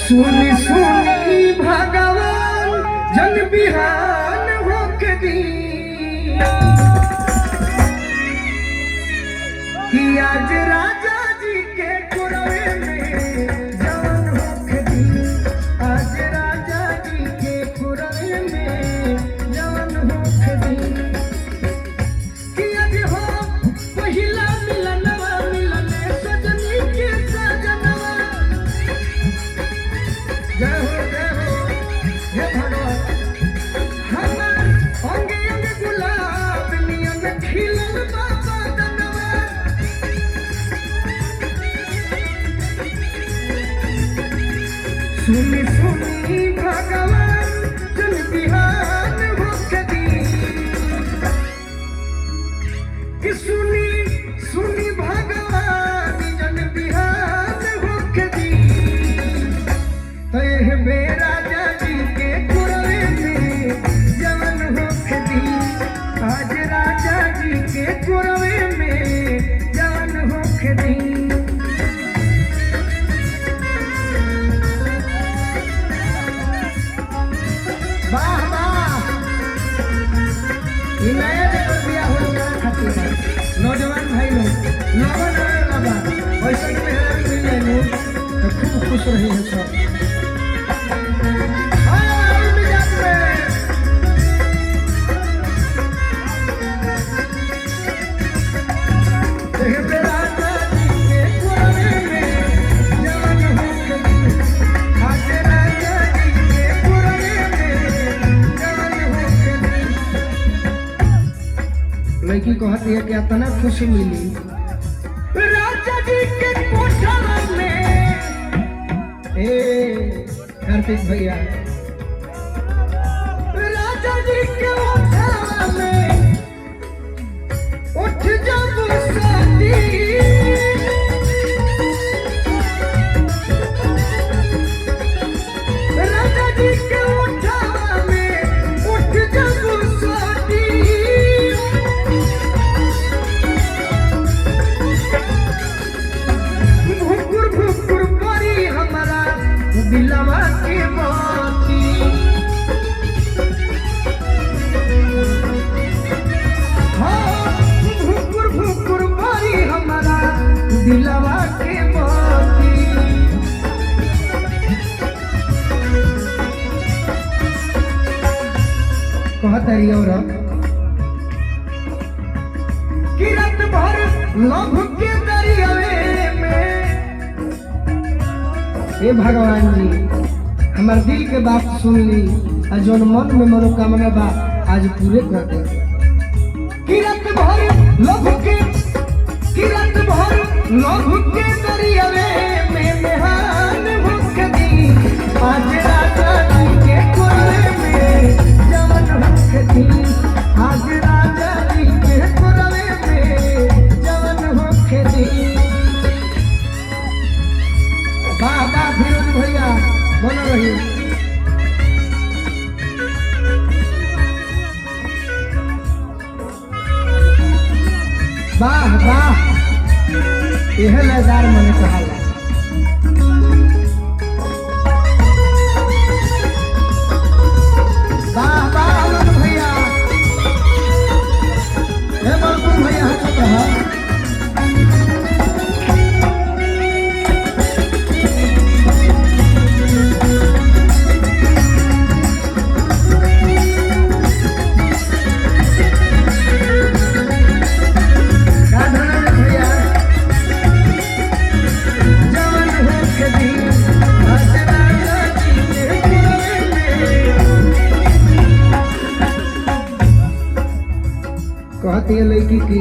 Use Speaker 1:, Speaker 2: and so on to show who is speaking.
Speaker 1: सुनी सुनी भगवान जन बिहान होके दी कि आज राजा जी के कुरवे में जवान होके दी। आज राजा जी के कुरवे में जवान होके दी कि आज हो पहिला मिलनवा मिलने सजनी के सजनवा। जय हो हे भगवान हमार अंगे अंगे गुलाब नियन खिलल बाबा दनवा। सुनी सुनी भगवान जन बिहान होके दी कि सुनी सुनी भगवान जन बिहान होके दी। राजा जी के कुरवे में जवान होके दी। आज राजा जी के कुरवे में जवान होके दी। वाह वाह ये नया देखो दिया हो गया खातिर नौजवान भाई लोग नवा नवा लगा पैसा के मेहनत मिल जाए तो खूब खुश रही है सब। लड़की कहती है कि इतना खुशी मिली राजा जी के कोठा में। कार्तिक भैया राजा जी के कोठा में उठ जब शादी राजा जी के कोठा में उठ जब शादी दिलवा के बाती हाँ भुकुर भुकुर बारी हमारा दिलवा के बाती। कहत रही और कि रात भर लभ के दरियावे में। हे भगवान जी हमार दिल के बात सुन ली और जो मन में मनोकामना बा आज पूरे कर दे। किरत भर लोभ के दरियावे में मेहान होके दी। आज राजा जी के कुरवे में जवान होके दी। आज राजा जी के कुरवे में जवान होके दी। बाबा फिरोज भैया बन रही वाह वाह यह लजार मने कहाला। वाह वाह आनंद भैया हे बलकुल भैया हंसत रहा। कहती है लड़की की